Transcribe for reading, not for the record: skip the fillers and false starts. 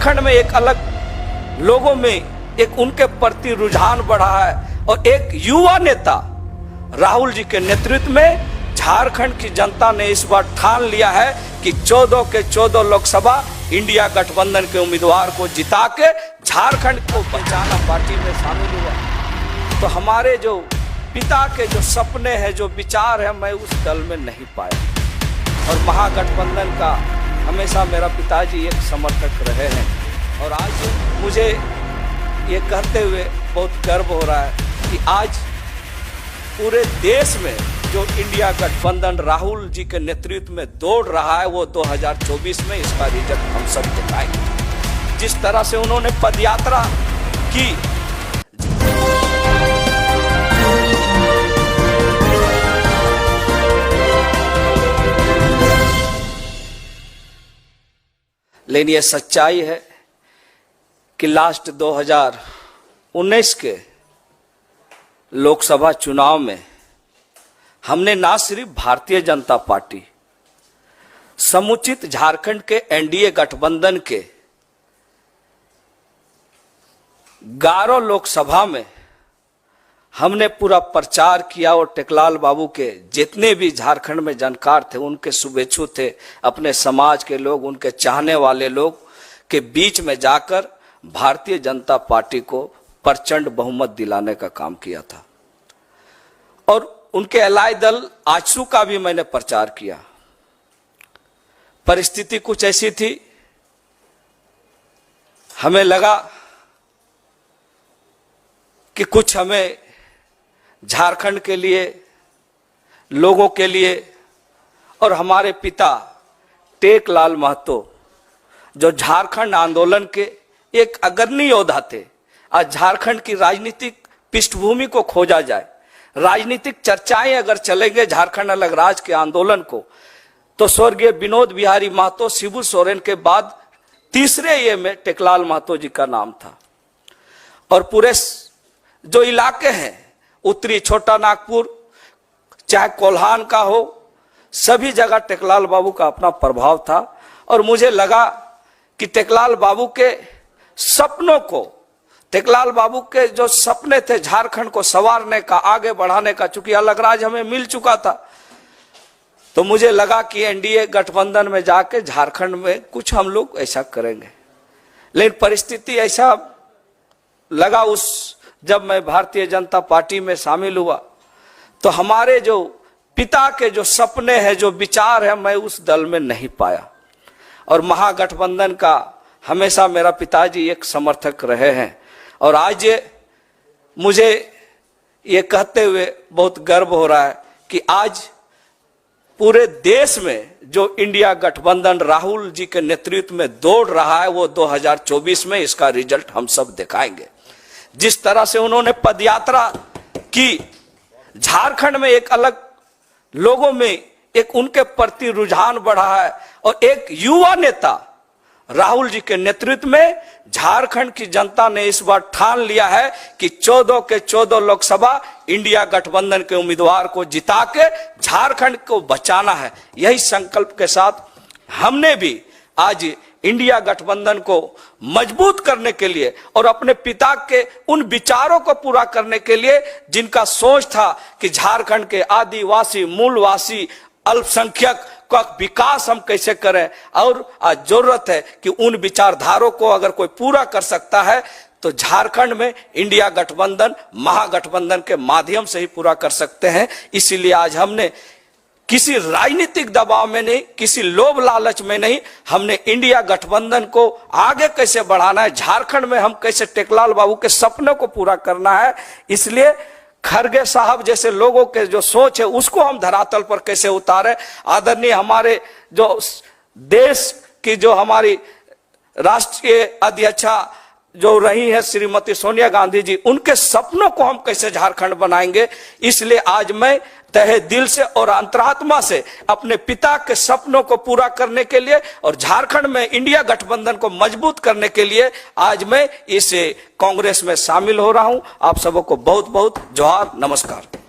झारखंड में एक अलग लोगों में एक उनके प्रति रुझान बढ़ा है और एक युवा नेता राहुल जी के नेतृत्व में झारखंड की जनता ने इस बार ठान लिया है कि 14 के 14 लोकसभा इंडिया गठबंधन के उम्मीदवार को जिता के झारखंड को बचाना पार्टी में शामिल हुआ। तो हमारे जो पिता के जो सपने हैं, जो विचार है, मैं उस दल में नहीं पाया और महागठबंधन का हमेशा मेरा पिताजी एक समर्थक रहे हैं। और आज मुझे ये कहते हुए बहुत गर्व हो रहा है कि आज पूरे देश में जो इंडिया गठबंधन राहुल जी के नेतृत्व में दौड़ रहा है, वो 2024 में इसका रिजल्ट हम सब दिखाएंगे। जिस तरह से उन्होंने पदयात्रा की, लेकिन ये सच्चाई है कि लास्ट 2019 के लोकसभा चुनाव में हमने ना सिर्फ भारतीय जनता पार्टी, समुचित झारखंड के एनडीए गठबंधन के 11 लोकसभा में हमने पूरा प्रचार किया और टेकलाल बाबू के जितने भी झारखंड में जानकार थे, उनके शुभेच्छु थे, अपने समाज के लोग, उनके चाहने वाले लोग के बीच में जाकर भारतीय जनता पार्टी को प्रचंड बहुमत दिलाने का काम किया था। और उनके अलाय दल आजसू का भी मैंने प्रचार किया। परिस्थिति कुछ ऐसी थी, हमें लगा कि कुछ हमें झारखंड के लिए, लोगों के लिए, और हमारे पिता टेकलाल महतो जो झारखंड आंदोलन के एक अग्रणी योद्धा थे, आज झारखंड की राजनीतिक पृष्ठभूमि को खोजा जाए, राजनीतिक चर्चाएं अगर चलेंगे झारखंड अलग राज के आंदोलन को, तो स्वर्गीय विनोद बिहारी महतो, शिबू सोरेन के बाद तीसरे ये में टेकलाल महतो जी का नाम था। और पूरे जो इलाके हैं, उत्तरी छोटा नागपुर, चाहे कोल्हान का हो, सभी जगह टेकलाल बाबू का अपना प्रभाव था। और मुझे लगा कि टेकलाल बाबू के सपनों को, टेकलाल बाबू के जो सपने थे झारखंड को संवारने का, आगे बढ़ाने का, चूंकि अलग राज हमें मिल चुका था, तो मुझे लगा कि एनडीए गठबंधन में जाके झारखंड में कुछ हम लोग ऐसा करेंगे। लेकिन परिस्थिति ऐसा लगा जब मैं भारतीय जनता पार्टी में शामिल हुआ, तो हमारे जो पिता के जो सपने हैं, जो विचार है, मैं उस दल में नहीं पाया और महागठबंधन का हमेशा मेरा पिताजी एक समर्थक रहे हैं। और आज मुझे ये कहते हुए बहुत गर्व हो रहा है कि आज पूरे देश में जो इंडिया गठबंधन राहुल जी के नेतृत्व में दौड़ रहा है, वो 2024 में इसका रिजल्ट हम सब दिखाएंगे। जिस तरह से उन्होंने पदयात्रा की, झारखंड में एक अलग लोगों में एक उनके प्रति रुझान बढ़ा है और एक युवा नेता राहुल जी के नेतृत्व में झारखंड की जनता ने इस बार ठान लिया है कि 14 के 14 लोकसभा इंडिया गठबंधन के उम्मीदवार को जिता के झारखंड को बचाना है। यही संकल्प के साथ हमने भी आज इंडिया गठबंधन को मजबूत करने के लिए और अपने पिता के उन विचारों को पूरा करने के लिए, जिनका सोच था कि झारखंड के आदिवासी, मूलवासी, अल्पसंख्यक का विकास हम कैसे करें, और आज जरूरत है कि उन विचारधारों को अगर कोई पूरा कर सकता है तो झारखंड में इंडिया गठबंधन महागठबंधन के माध्यम से ही पूरा कर सकते हैं। इसीलिए आज हमने किसी राजनीतिक दबाव में नहीं, किसी लोभ लालच में नहीं, हमने इंडिया गठबंधन को आगे कैसे बढ़ाना है, झारखंड में हम कैसे टेकलाल बाबू के सपनों को पूरा करना है, इसलिए खरगे साहब जैसे लोगों के जो सोच है उसको हम धरातल पर कैसे उतारें। आदरणीय हमारे जो देश की जो हमारी राष्ट्रीय अध्यक्षा जो रही है श्रीमती सोनिया गांधी जी, उनके सपनों को हम कैसे झारखंड बनाएंगे। इसलिए आज मैं तहे दिल से और अंतरात्मा से अपने पिता के सपनों को पूरा करने के लिए और झारखंड में इंडिया गठबंधन को मजबूत करने के लिए आज मैं इस कांग्रेस में शामिल हो रहा हूं। आप सबको बहुत बहुत जोहार, नमस्कार।